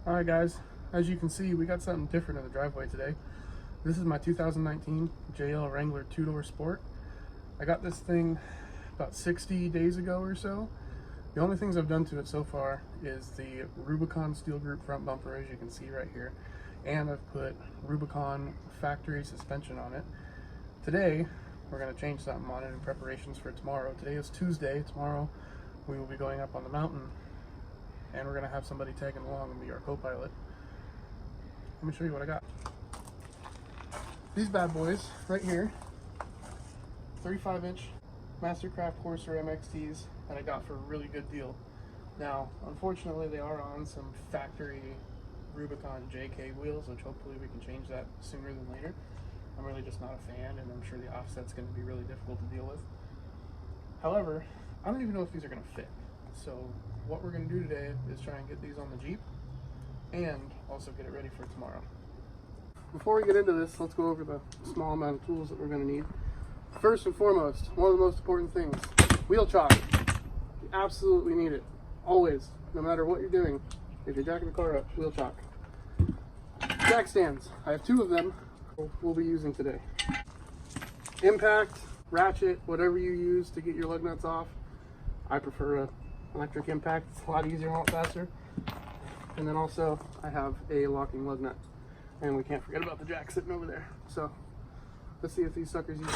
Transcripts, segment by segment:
Alright guys, as you can see, we got something different in the driveway today. This is my 2019 JL Wrangler 2-door Sport. I got this thing about 60 days ago or so. The only things I've done to it so far is the Rubicon steel group front bumper, as you can see right here, and I've put Rubicon factory suspension on it. Today we're going to change something on it in preparations for tomorrow. Today is Tuesday. Tomorrow we will be going up on the mountain and we're going to have somebody tagging along and be our co-pilot. Let me show you what I got. These bad boys right here, 35-inch Mastercraft Corsair MXTs that I got for a really good deal. Now, unfortunately, they are on some factory Rubicon JK wheels, which hopefully we can change that sooner than later. I'm really just not a fan, and I'm sure the offset's going to be really difficult to deal with. However, I don't even know if these are going to fit. So what we're going to do today is try and get these on the Jeep and also get it ready for tomorrow. Before we get into this, let's go over the small amount of tools that we're going to need. First and foremost, one of the most important things, wheel chock. You absolutely need it, always, no matter what you're doing. If you're jacking the car up, wheel chock. Jack stands, I have 2 of them we'll be using today. Impact, ratchet, whatever you use to get your lug nuts off. I prefer a electric impact, it's a lot easier and a lot faster. And then also I have a locking lug nut. And we can't forget about the jack sitting over there. So let's see if these suckers use it.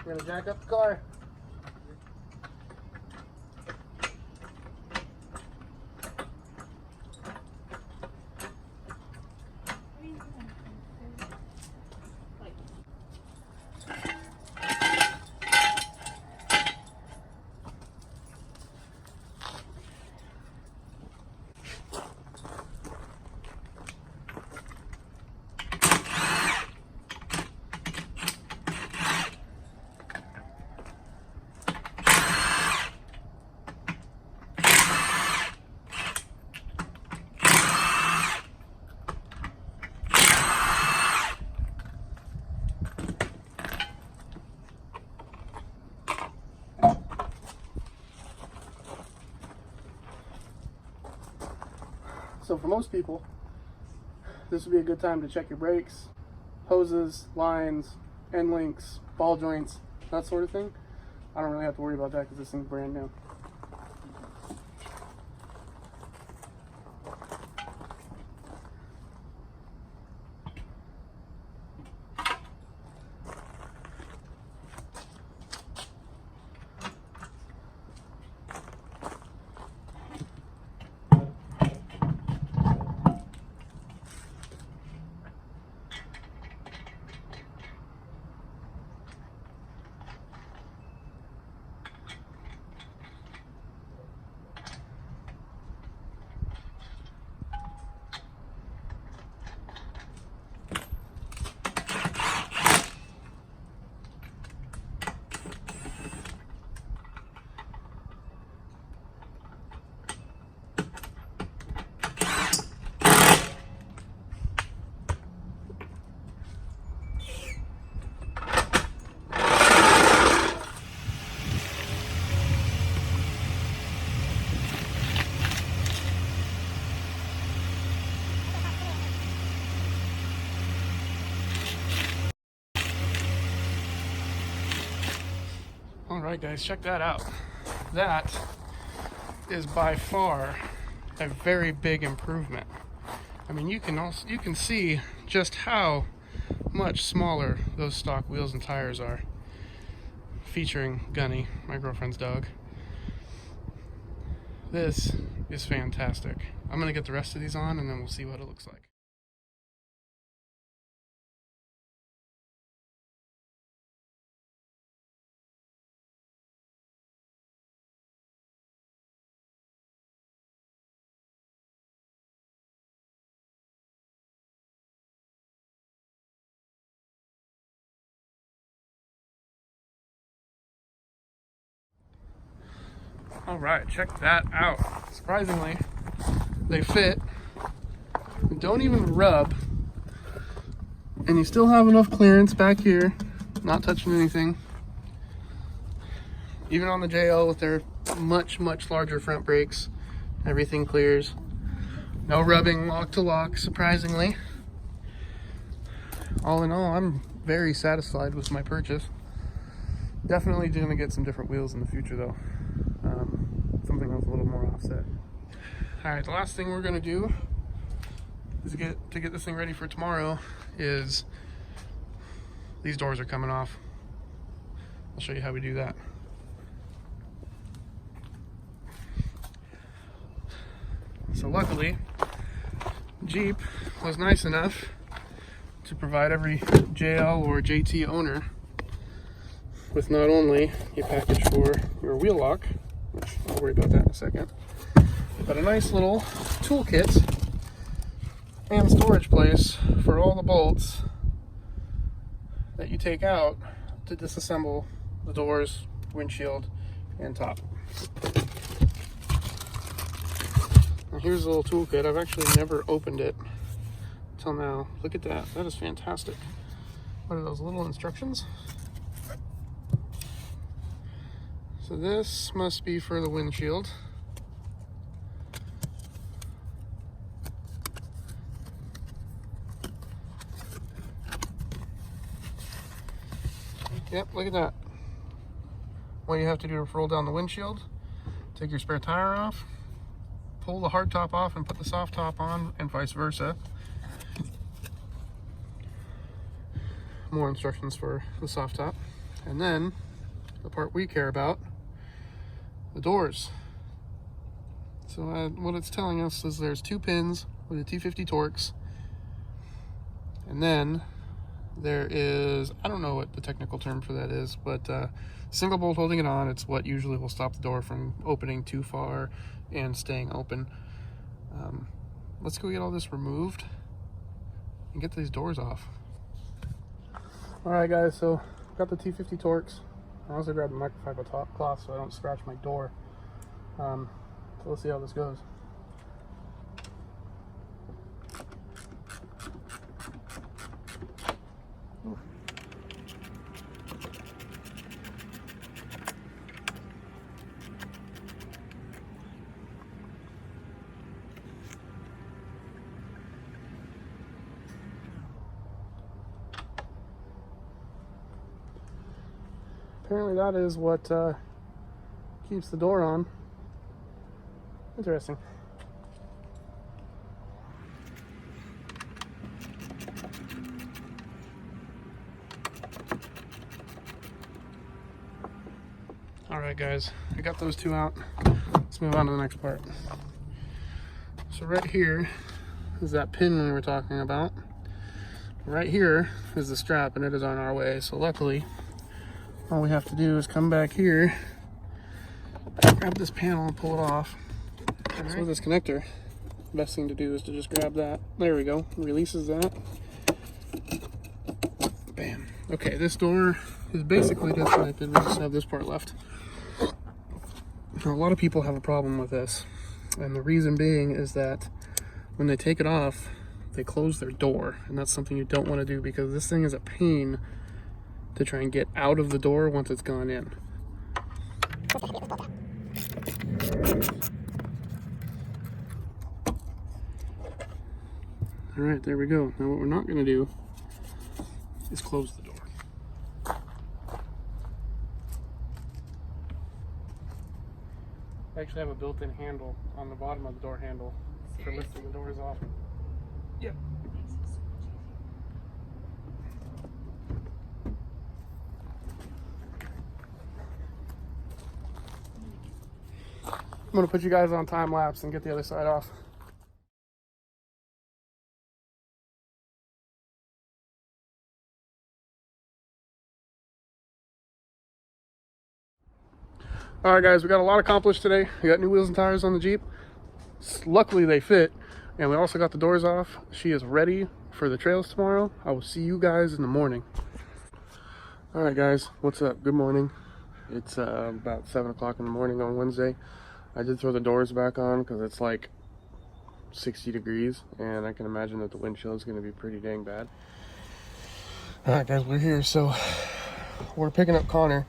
We're gonna jack up the car. So for most people, this would be a good time to check your brakes, hoses, lines, end links, ball joints, that sort of thing. I don't really have to worry about that because this thing's brand new. Alright guys, check that out. That is by far a very big improvement. I mean, you can see just how much smaller those stock wheels and tires are. Featuring Gunny, my girlfriend's dog. This is fantastic. I'm gonna get the rest of these on and then we'll see what it looks like. All right, check that out. Surprisingly, they fit, don't even rub, and you still have enough clearance back here, not touching anything. Even on the JL with their much larger front brakes, Everything clears. No rubbing lock to lock, surprisingly. All in all, I'm very satisfied with my purchase. Definitely going to get some different wheels in the future though. Something with a little more offset. Alright, the last thing we're going to do is to get this thing ready for tomorrow is these doors are coming off. I'll show you how we do that. So luckily, Jeep was nice enough to provide every JL or JT owner with not only a package for your wheel lock, which I'll worry about that in a second, but a nice little toolkit and storage place for all the bolts that you take out to disassemble the doors, windshield, and top. And here's a little toolkit. I've actually never opened it till now. Look at that. That is fantastic. What are those little instructions? So this must be for the windshield. Yep, look at that. What you have to do is roll down the windshield, take your spare tire off, pull the hard top off and put the soft top on, and vice versa. More instructions for the soft top. And then the part we care about, the doors. So what it's telling us is there's 2 pins with the T50 Torx, and then there is, I don't know what the technical term for that is, but single bolt holding it on. It's what usually will stop the door from opening too far and staying open. Let's go get all this removed and get these doors off. Alright guys, so got the T50 Torx. I also grabbed the microfiber top cloth so I don't scratch my door. So let's see how this goes. Apparently that is what keeps the door on. Interesting. Alright guys, I got those 2 out. Let's move on to the next part. So right here is that pin we were talking about. Right here is the strap, and it is on our way. So luckily, all we have to do is come back here, grab this panel and pull it off. Right. So with this connector, the best thing to do is to just grab that. There we go, releases that. Bam. Okay, this door is basically disconnected. We just have this part left. Now, a lot of people have a problem with this, and the reason being is that when they take it off, they close their door, and that's something you don't want to do because this thing is a pain to try and get out of the door once it's gone in. Alright, there we go. Now what we're not going to do is close the door. I actually have a built-in handle on the bottom of the door handle for lifting the doors off. Yep. I'm going to put you guys on time lapse and get the other side off. Alright guys, we got a lot accomplished today. We got new wheels and tires on the Jeep. Luckily they fit. And we also got the doors off. She is ready for the trails tomorrow. I will see you guys in the morning. Alright guys, what's up? Good morning. It's about 7 o'clock in the morning on Wednesday. I did throw the doors back on because it's like 60 degrees and I can imagine that the wind chill is going to be pretty dang bad. Alright guys, we're here. So we're picking up Connor.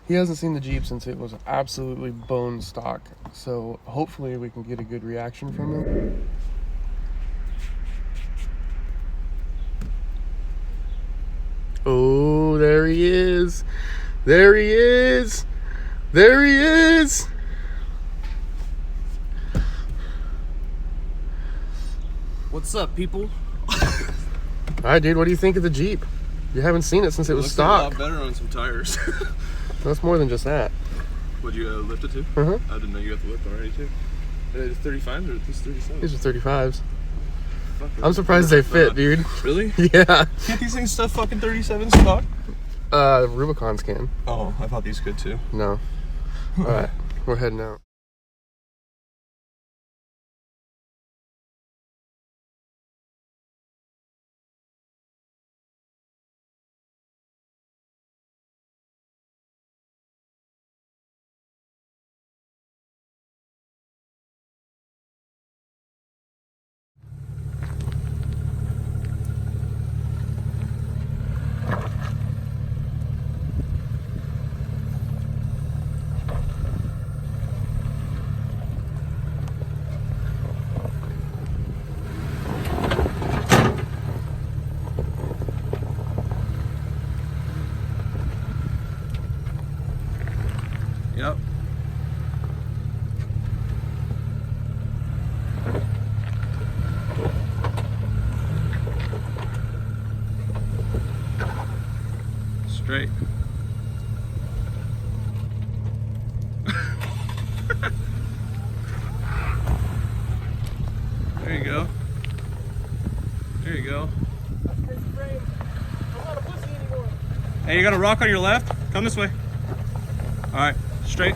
He hasn't seen the Jeep since it was absolutely bone stock, so hopefully we can get a good reaction from him. Oh, there he is. There he is. There he is. What's up, people? All right, dude, what do you think of the Jeep? You haven't seen it since it was stock. Looks a lot better on some tires. That's more than just that. Would you lift it too? Uh-huh. I didn't know you got the lift already too. Is 35 or these 37? These are 35s. I'm surprised they fit, dude. Really? Yeah. Can't these things stuff fucking 37 stock? Rubicons can. Oh, I thought these could too. No. All right, we're heading out. Yep. Straight. There you go. There you go. Hey, you got a rock on your left? Come this way. All right, straight.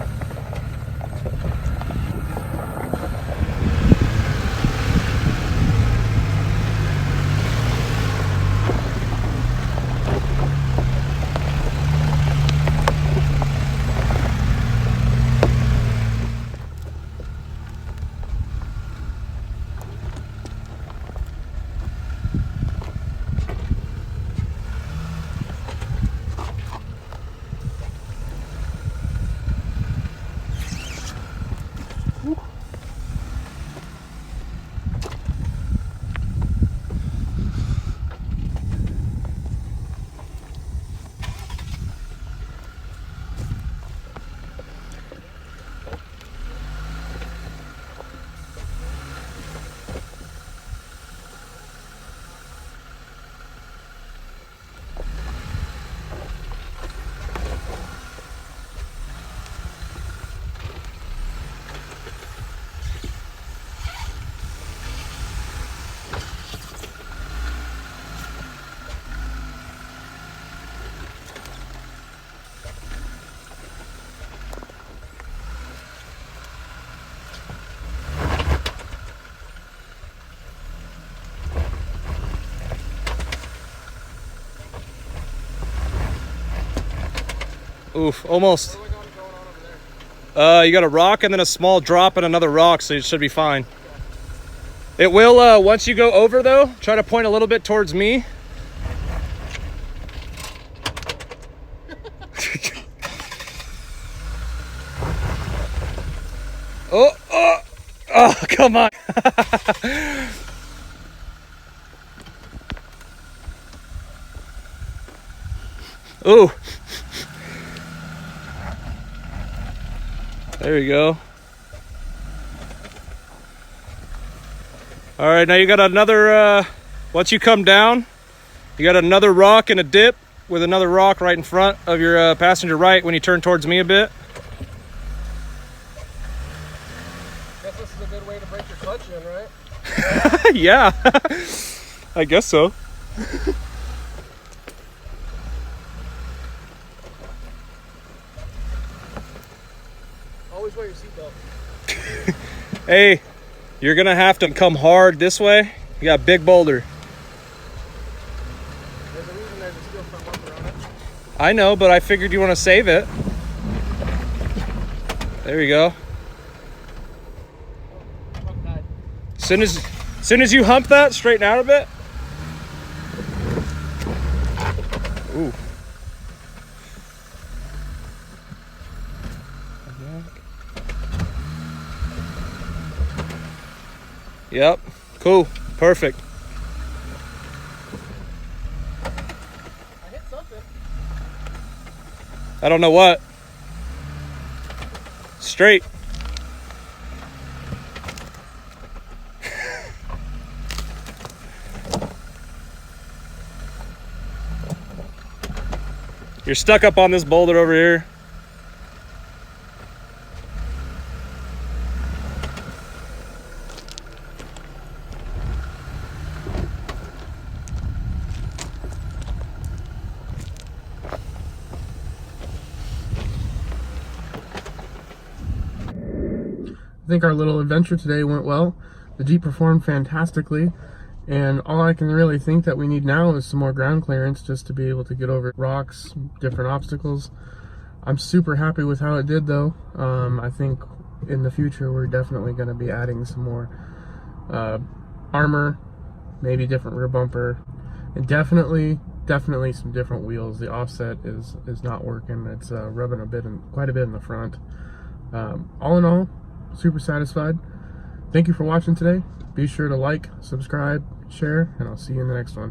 Oof, almost. What do we got going on over there? You got a rock and then a small drop and another rock, so it should be fine. It will, once you go over though, try to point a little bit towards me. Oh, come on. Ooh. There you go. All right, now you got another, once you come down, you got another rock and a dip with another rock right in front of your passenger right when you turn towards me a bit. Guess this is a good way to break your clutch in, right? Yeah, I guess so. Always wear your seatbelt. Hey, you're gonna have to come hard this way. You got a big boulder. There's a reason there's a steel front bumper on it. I know, but I figured you want to save it. There you go. Soon as you hump that, straighten out a bit. Ooh. Yep. Cool. Perfect. I hit something. I don't know what. Straight. You're stuck up on this boulder over here. I think our little adventure today went well. The Jeep performed fantastically, and all I can really think that we need now is some more ground clearance just to be able to get over rocks, different obstacles. I'm super happy with how it did though. I think in the future we're definitely going to be adding some more armor, maybe different rear bumper, and definitely some different wheels. The offset is not working. It's rubbing quite a bit in the front. All in all, super satisfied. Thank you for watching today. Be sure to like, subscribe, share, and I'll see you in the next one.